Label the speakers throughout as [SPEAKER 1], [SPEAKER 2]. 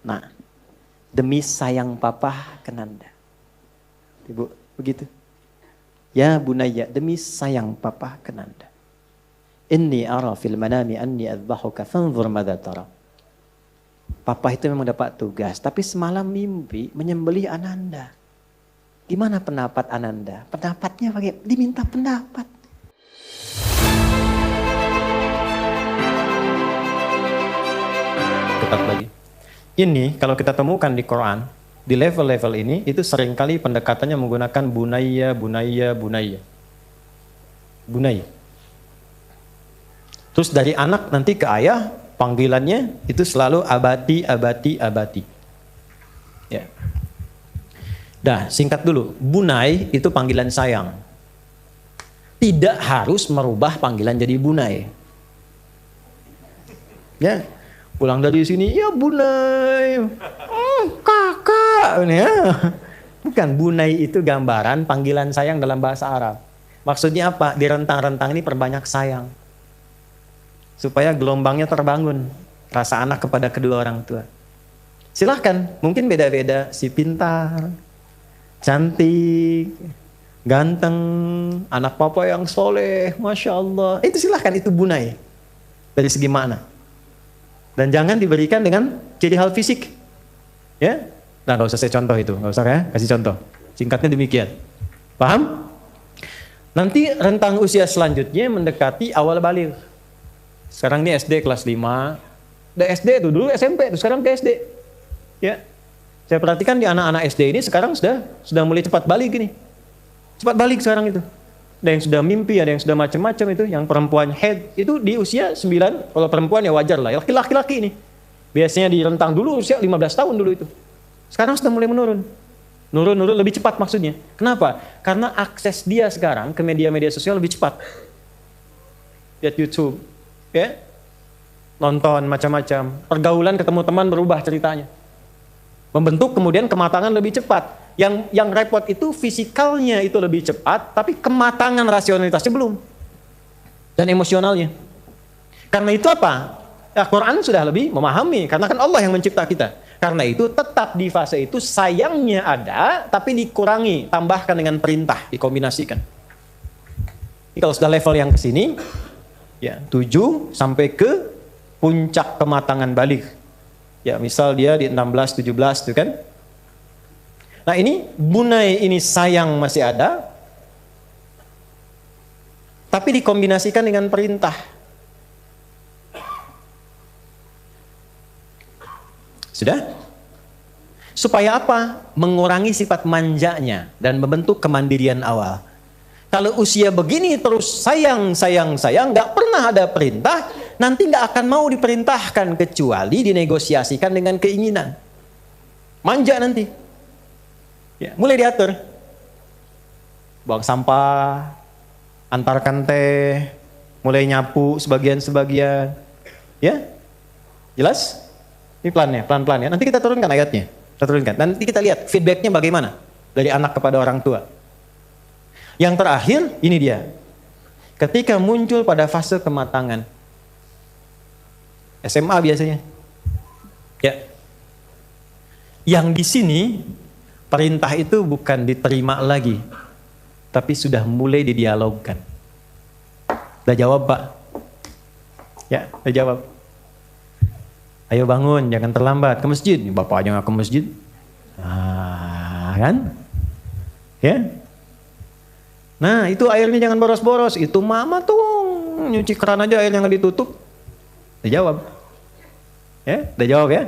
[SPEAKER 1] Nah, demi sayang papa ke Nanda. Ibu, begitu. Ya bunayya, demi sayang papa ke Nanda. Inni ara fil manami anni adzbahuka fanzur madza tara. Papa itu memang dapat tugas, tapi semalam mimpi menyembelih Ananda. Gimana pendapat Ananda? Pendapatnya bagaimana? Diminta pendapat. Ketat lagi. Ini kalau kita temukan di Quran, di level-level ini, itu seringkali pendekatannya menggunakan bunayya, bunayya, bunayya. Bunayya. Terus dari anak nanti ke ayah, panggilannya itu selalu abati, abati, abati. Ya. Dah, singkat dulu. Bunai itu panggilan sayang. Tidak harus merubah panggilan jadi bunai. Ya. Pulang dari sini, ya bunai. Kakak. Ya. Bukan, bunai itu gambaran panggilan sayang dalam bahasa Arab. Maksudnya apa? Di rentang-rentang ini perbanyak sayang. Supaya gelombangnya terbangun. Rasa anak kepada kedua orang tua. Silahkan, mungkin beda-beda. Si pintar, cantik, ganteng, anak papa yang soleh, Masya Allah. Itu silahkan, itu bunai. Dari segi makna. Dan jangan diberikan dengan ciri hal fisik. Ya, nah gak usah saya contoh itu. Gak usah ya, kasih contoh. Singkatnya demikian. Paham? Nanti rentang usia selanjutnya mendekati awal baligh. Sekarang ini SD kelas 5. Udah SD itu, dulu SMP itu, sekarang ke SD. Ya. Saya perhatikan di anak-anak SD ini sekarang sudah mulai cepat balik gini. Cepat balik sekarang itu. Ada yang sudah mimpi, ada yang sudah macam-macam itu. Yang perempuan head itu di usia 9. Kalau perempuan ya wajar lah. Laki-laki ini. Biasanya di rentang dulu usia 15 tahun dulu itu. Sekarang sudah mulai menurun. Nurun lebih cepat maksudnya. Kenapa? Karena akses dia sekarang ke media-media sosial lebih cepat. Lihat YouTube. Ya, nonton macam-macam, pergaulan ketemu teman berubah ceritanya, membentuk kemudian kematangan lebih cepat. Yang repot itu fisikalnya itu lebih cepat, tapi kematangan rasionalitasnya belum, dan emosionalnya. Karena itu apa? Ya, Quran sudah lebih memahami, karena kan Allah yang mencipta kita. Karena itu tetap di fase itu sayangnya ada, tapi dikurangi, tambahkan dengan perintah, dikombinasikan. Jadi kalau sudah level yang kesini, ya, 7 sampai ke puncak kematangan baligh. Ya, misal dia di 16, 17 itu kan. Nah, ini bunai ini sayang masih ada. Tapi dikombinasikan dengan perintah. Sudah? Supaya apa? Mengurangi sifat manjanya dan membentuk kemandirian awal. Kalau usia begini terus sayang, nggak pernah ada perintah, nanti nggak akan mau diperintahkan kecuali dinegosiasikan dengan keinginan. Manja nanti. Ya, mulai diatur. Buang sampah, antarkan teh, mulai nyapu sebagian-sebagian. Ya? Jelas? Ini plannya, pelan-pelan ya. Nanti kita turunkan ayatnya. Kita turunkan. Nanti kita lihat feedbacknya bagaimana dari anak kepada orang tua. Yang terakhir, ini dia. Ketika muncul pada fase kematangan. SMA biasanya. Ya. Yang di sini, perintah itu bukan diterima lagi. Tapi sudah mulai didialogkan. Udah jawab, Pak? Ya, udah jawab. Ayo bangun, jangan terlambat ke masjid. Bapak aja nggak ke masjid. Ah, kan? Ya. Nah, itu airnya jangan boros-boros. Itu mama tuh nyuci keran aja airnya nggak ditutup. Udah jawab. Ya, udah jawab ya.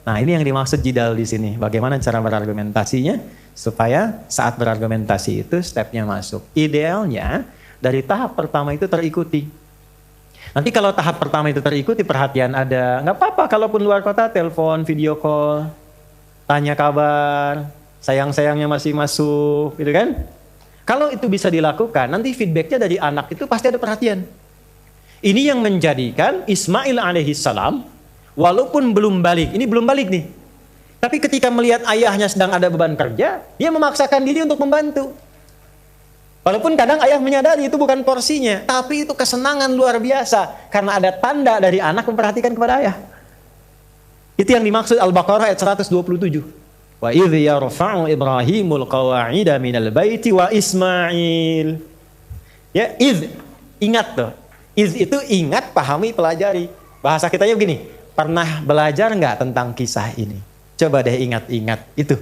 [SPEAKER 1] Nah, ini yang dimaksud jidal di sini. Bagaimana cara berargumentasinya supaya saat berargumentasi itu stepnya masuk. Idealnya dari tahap pertama itu terikuti. Nanti kalau tahap pertama itu terikuti, perhatian ada. Nggak apa-apa kalaupun luar kota, telepon, video call, tanya kabar, sayang-sayangnya masih masuk, gitu kan? Kalau itu bisa dilakukan, nanti feedbacknya dari anak itu pasti ada perhatian. Ini yang menjadikan Ismail alaihissalam, walaupun belum balik, ini belum balik nih. Tapi ketika melihat ayahnya sedang ada beban kerja, dia memaksakan diri untuk membantu. Walaupun kadang ayah menyadari itu bukan porsinya, tapi itu kesenangan luar biasa. Karena ada tanda dari anak memperhatikan kepada ayah. Itu yang dimaksud Al-Baqarah ayat 127. Wa idh yarfa'u Ibrahimul qawa'ida minal baiti wa Ismail. Ya, ingat tuh. Itu ingat, pahami, pelajari. Bahasa kitanya begini, pernah belajar nggak tentang kisah ini? Coba deh ingat-ingat itu.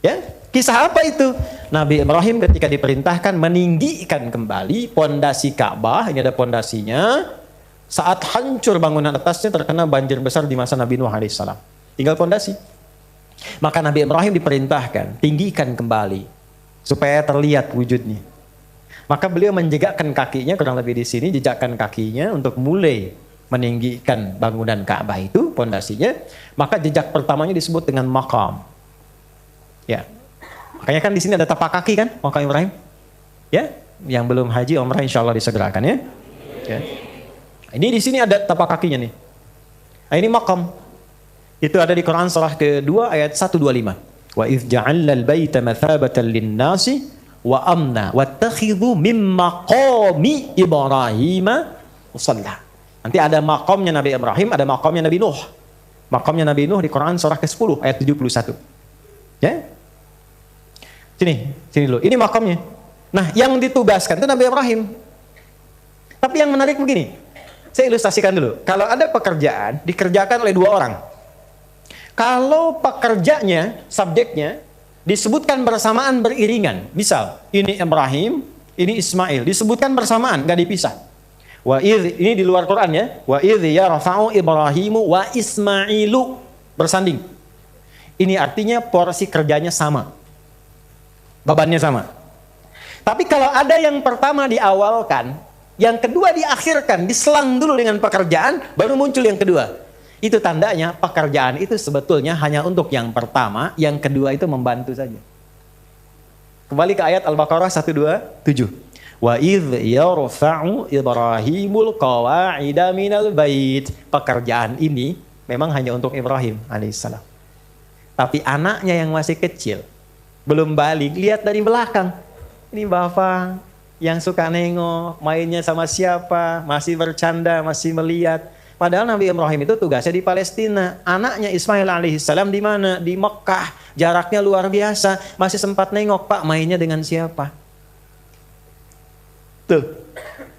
[SPEAKER 1] Ya, kisah apa itu? Nabi Ibrahim ketika diperintahkan meninggikan kembali pondasi Ka'bah, ini ada pondasinya. Saat hancur bangunan atasnya terkena banjir besar di masa Nabi Nuh alaihissalam. Tinggal pondasi. Maka Nabi Ibrahim diperintahkan tinggikan kembali supaya terlihat wujudnya. Maka beliau menjejakkan kakinya, kurang lebih di sini jejakkan kakinya untuk mulai meninggikan bangunan Ka'bah itu pondasinya. Maka jejak pertamanya disebut dengan maqam. Ya. Makanya kan di sini ada tapak kaki kan, maqam Ibrahim. Ya, yang belum haji umrah insyaallah disegerakan ya. Ya. Ini di sini ada tapak kakinya nih. Nah, ini maqam. Itu ada di Quran surah kedua ayat 125. Wa idz ja'alna al-baita mathabatan lin-nasi wa amna wattakhidhu min maqami Ibrahim musalla. Nanti ada maqamnya Nabi Ibrahim, ada maqamnya Nabi Nuh. Maqamnya Nabi Nuh di Quran surah ke-10 ayat 71. Ya. Sini dulu. Ini maqamnya. Nah, yang ditugaskan itu Nabi Ibrahim. Tapi yang menarik begini. Saya ilustrasikan dulu. Kalau ada pekerjaan dikerjakan oleh dua orang. Kalau pekerjanya, subjeknya disebutkan bersamaan beriringan. Misal, ini Ibrahim, ini Ismail, disebutkan bersamaan, nggak dipisah. Ini di luar Quran ya. Wa idh yarfa'u Ibrahimu wa Ismailu bersanding. Ini artinya porsi kerjanya sama. Bebannya sama. Tapi kalau ada yang pertama diawalkan, yang kedua diakhirkan, diselang dulu dengan pekerjaan, baru muncul yang kedua. Itu tandanya pekerjaan itu sebetulnya hanya untuk yang pertama, yang kedua itu membantu saja. Kembali ke ayat Al-Baqarah 127. Wa idh yarfa'u Ibrahimul qawa'ida minal bait. Pekerjaan ini memang hanya untuk Ibrahim alaihissalam. Tapi anaknya yang masih kecil, belum balik, lihat dari belakang. Ini bapak yang suka nengok, mainnya sama siapa, masih bercanda, masih melihat. Padahal Nabi Ibrahim itu tugasnya di Palestina. Anaknya Ismail alaihissalam di mana? Di Mekah. Jaraknya luar biasa. Masih sempat nengok, Pak, mainnya dengan siapa? Tuh.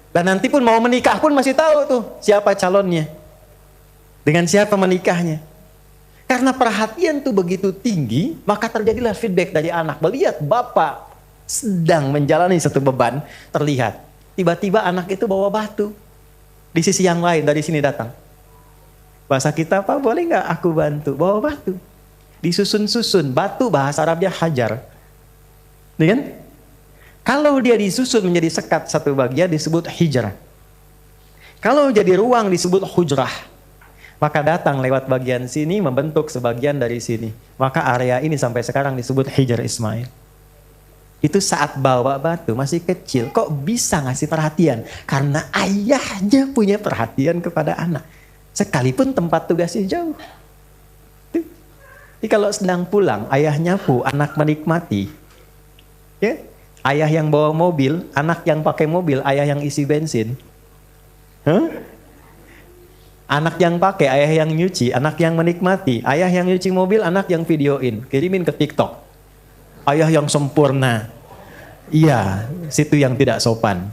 [SPEAKER 1] Dan nanti pun mau menikah pun masih tahu tuh siapa calonnya. Dengan siapa menikahnya. Karena perhatian tuh begitu tinggi, maka terjadilah feedback dari anak. Melihat bapak sedang menjalani satu beban, terlihat. Tiba-tiba anak itu bawa batu. Di sisi yang lain, dari sini datang. Bahasa kita, Pak, boleh nggak aku bantu? Bawa batu. Disusun-susun. Batu bahasa Arabnya hajar. Nih kan? Kalau dia disusun menjadi sekat satu bagian disebut hijrah. Kalau jadi ruang disebut hujrah. Maka datang lewat bagian sini membentuk sebagian dari sini. Maka area ini sampai sekarang disebut Hijr Ismail. Itu saat bawa batu masih kecil, kok bisa ngasih perhatian? Karena ayahnya punya perhatian kepada anak. Sekalipun tempat tugasnya jauh. Jadi kalau sedang pulang, ayah nyapu, anak menikmati. Ya? Ayah yang bawa mobil, anak yang pakai mobil, ayah yang isi bensin. Anak yang pakai, ayah yang nyuci, anak yang menikmati. Ayah yang nyuci mobil, anak yang videoin, kirimin ke TikTok. Ayah yang sempurna. Iya, situ yang tidak sopan.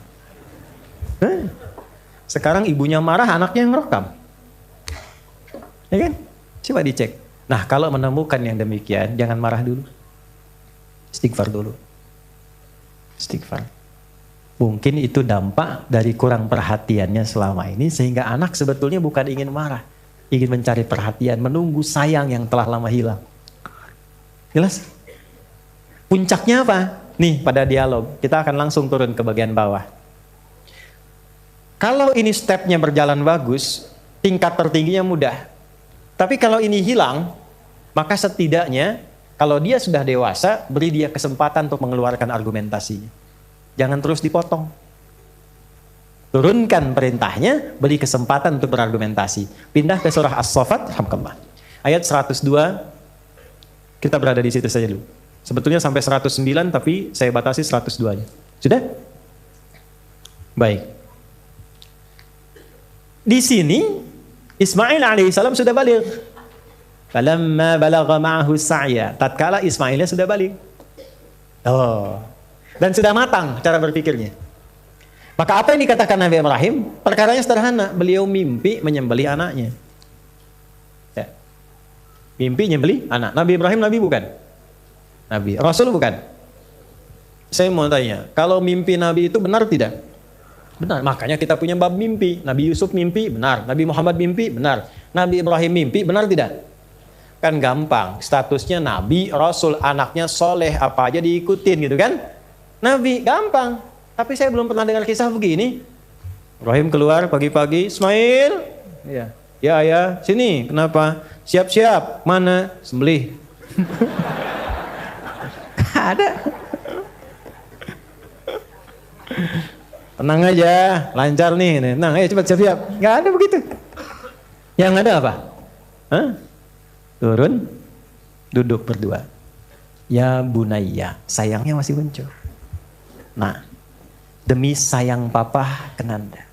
[SPEAKER 1] Sekarang ibunya marah, anaknya yang merekam. Ya kan? Coba dicek. Nah, kalau menemukan yang demikian, jangan marah dulu. Istighfar dulu. Istighfar. Mungkin itu dampak dari kurang perhatiannya selama ini, sehingga anak sebetulnya bukan ingin marah. Ingin mencari perhatian, menunggu sayang yang telah lama hilang. Jelas? Puncaknya apa? Nih pada dialog, kita akan langsung turun ke bagian bawah. Kalau ini stepnya berjalan bagus, tingkat tertingginya mudah. Tapi kalau ini hilang, maka setidaknya kalau dia sudah dewasa, beri dia kesempatan untuk mengeluarkan argumentasinya. Jangan terus dipotong. Turunkan perintahnya, beri kesempatan untuk berargumentasi. Pindah ke surah As-Saffat, alhamdulillah. Ayat 102, kita berada di situ saja dulu. Sebetulnya sampai 109, tapi saya batasi 102-nya. Sudah? Baik. Di sini, Ismail alaihissalam sudah balik. Falamma balagha ma'ahu sa'ya. Tatkala Ismailnya sudah balik. Oh. Dan sudah matang cara berpikirnya. Maka apa yang dikatakan Nabi Ibrahim? Perkaranya sederhana. Beliau mimpi menyembelih anaknya. Ya. Mimpi menyembelih anak. Nabi Ibrahim Nabi bukan? Nabi. Rasul bukan? Saya mau tanya. Kalau mimpi Nabi itu benar tidak? Benar. Makanya kita punya bab mimpi. Nabi Yusuf mimpi, benar. Nabi Muhammad mimpi, benar. Nabi Ibrahim mimpi, benar tidak? Kan gampang. Statusnya Nabi, Rasul, anaknya soleh, apa aja diikutin gitu kan? Nabi, gampang. Tapi saya belum pernah dengar kisah begini. Ibrahim keluar pagi-pagi, Ismail. Ya, ya, sini. Kenapa? Siap-siap. Mana? Sembelih. Ada. Tenang aja, lancar nih. Tenang, ayo cepat siap-siap. Nggak ada begitu. Yang ada apa? Hah? Turun, duduk berdua. Ya bunayya, sayangnya masih muncul. Nah, demi sayang papa ke Nanda.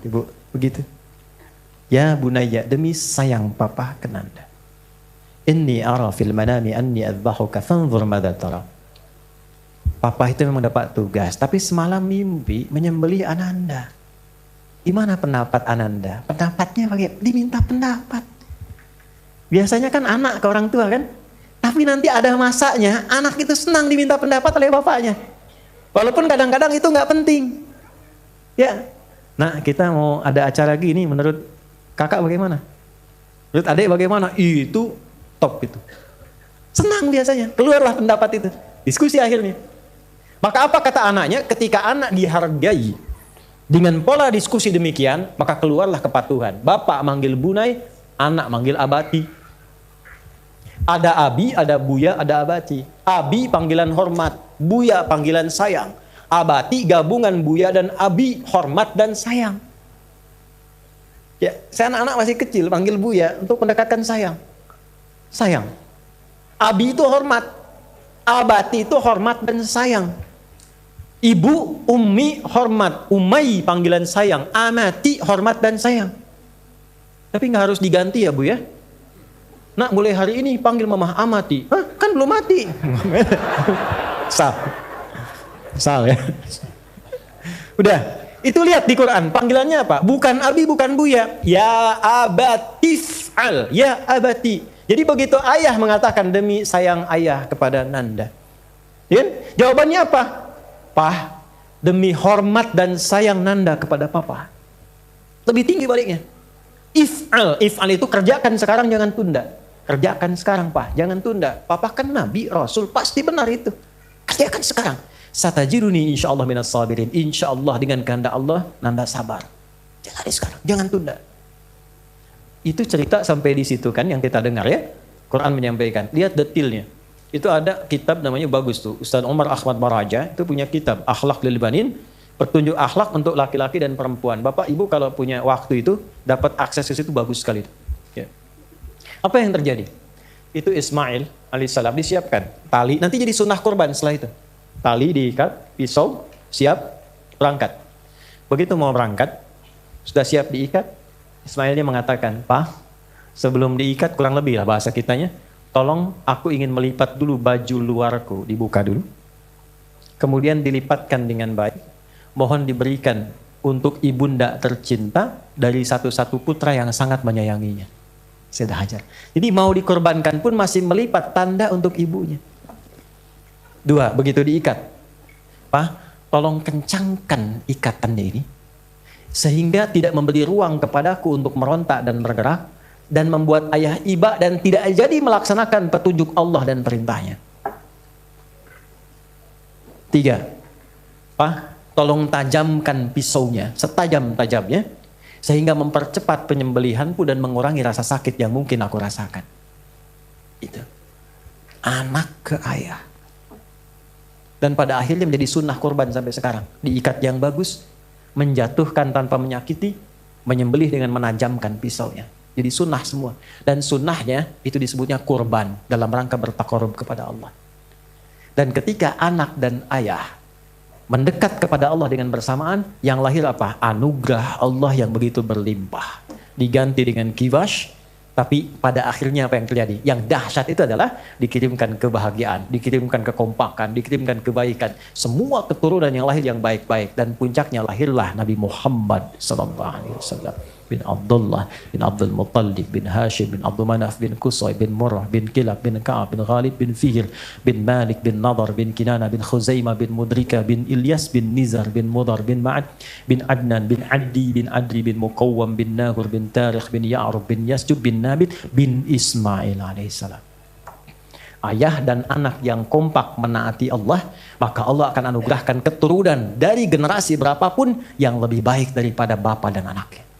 [SPEAKER 1] Ibu, begitu. Ya bunayya, demi sayang papa ke Nanda. Inni ara fil manami anni adbahuka fanzur madza tara. Papa itu memang dapat tugas, tapi semalam mimpi menyembelih Ananda. Gimana pendapat Ananda? Pendapatnya bagaimana? Diminta pendapat. Biasanya kan anak ke orang tua kan? Tapi nanti ada masanya, anak itu senang diminta pendapat oleh bapaknya. Walaupun kadang-kadang itu nggak penting. Ya. Nah, kita mau ada acara gini, menurut kakak bagaimana? Menurut adik bagaimana? Itu top itu. Senang biasanya, keluarlah pendapat itu. Diskusi akhirnya. Maka apa kata anaknya? Ketika anak dihargai dengan pola diskusi demikian, maka keluarlah kepatuhan. Bapak manggil bunai, anak manggil abati. Ada abi, ada buya, ada abati. Abi panggilan hormat, buya panggilan sayang. Abati gabungan buya dan abi, hormat dan sayang. Ya, saya anak-anak masih kecil panggil buya untuk mendekatkan sayang. Sayang. Abi itu hormat. Abati itu hormat dan sayang. Ibu, ummi, hormat. Umay, panggilan sayang. Amati, hormat dan sayang. Tapi nggak harus diganti ya Bu ya. Nak, mulai hari ini panggil mamah amati. Hah? Kan belum mati. Sal ya. Udah. Itu lihat di Quran. Panggilannya apa? Bukan abi, bukan buya. Ya abatif'al. Ya abati. Jadi begitu ayah mengatakan demi sayang ayah kepada Nanda. Ya? Jawabannya apa? Pah, demi hormat dan sayang Nanda kepada papa. Lebih tinggi baliknya. If'al itu kerjakan sekarang, jangan tunda. Kerjakan sekarang, Pak, jangan tunda. Papa kan Nabi, Rasul, pasti benar itu. Kerjakan sekarang. Satajiruni insyaallah minas sabirin. Insyaallah dengan kehendak Allah, Nanda sabar. Jalani sekarang, jangan tunda. Itu cerita sampai di situ kan yang kita dengar ya. Quran menyampaikan. Lihat detailnya. Itu ada kitab namanya bagus tuh. Ustaz Umar Ahmad Maraja itu punya kitab Akhlak lil Banin, petunjuk akhlak untuk laki-laki dan perempuan. Bapak Ibu kalau punya waktu itu dapat akses ke situ bagus sekali. Ya. Apa yang terjadi? Itu Ismail alaihissalam disiapkan tali, nanti jadi sunnah kurban setelah itu. Tali diikat, pisau, siap berangkat. Begitu mau berangkat, sudah siap diikat, Ismailnya mengatakan, "Pak, sebelum diikat kurang lebih lah bahasa kitanya, tolong aku ingin melipat dulu baju luarku, dibuka dulu. Kemudian dilipatkan dengan baik. Mohon diberikan untuk ibunda tercinta dari satu-satu putra yang sangat menyayanginya." Saya dah hajar. Jadi mau dikorbankan pun masih melipat tanda untuk ibunya. 2, begitu diikat. Pak, tolong kencangkan ikatannya ini. Sehingga tidak memberi ruang kepadaku untuk merontak dan bergerak. Dan membuat ayah iba dan tidak jadi melaksanakan petunjuk Allah dan perintahnya. 3, Pak, tolong tajamkan pisaunya setajam-tajamnya sehingga mempercepat penyembelihanku dan mengurangi rasa sakit yang mungkin aku rasakan. Itu anak ke ayah. Dan pada akhirnya menjadi sunnah kurban sampai sekarang. Diikat yang bagus, menjatuhkan tanpa menyakiti, menyembelih dengan menajamkan pisaunya. Jadi sunnah semua. Dan sunnahnya itu disebutnya kurban dalam rangka bertakarub kepada Allah. Dan ketika anak dan ayah mendekat kepada Allah dengan bersamaan, yang lahir apa? Anugerah Allah yang begitu berlimpah. Diganti dengan kiwash, Tapi pada akhirnya apa yang terjadi? Yang dahsyat itu adalah dikirimkan kebahagiaan, dikirimkan kekompakan, dikirimkan kebaikan. Semua keturunan yang lahir yang baik-baik. Dan puncaknya lahirlah Nabi Muhammad SAW. Bin Abdullah, bin Abdul Muttalib, bin Hashim, bin Abdul Manaf, bin Qusay, bin Murrah, bin Kilab, bin Ka'ab, bin Ghalib, bin Fihr, bin Malik, bin Nadar, bin Kinana, bin Khuzaimah, bin Mudrika, bin Ilyas, bin Nizar, bin Mudar, bin Ma'ad, bin Adnan, bin Addi, bin Adri, bin Muqawwam, bin Nahur, bin Tarikh, bin Ya'rub, bin Yasjub, bin Nabit, bin Ismail alaihissalam. Ayah dan anak yang kompak menaati Allah, maka Allah akan anugerahkan keturunan dari generasi berapapun yang lebih baik daripada bapa dan anaknya.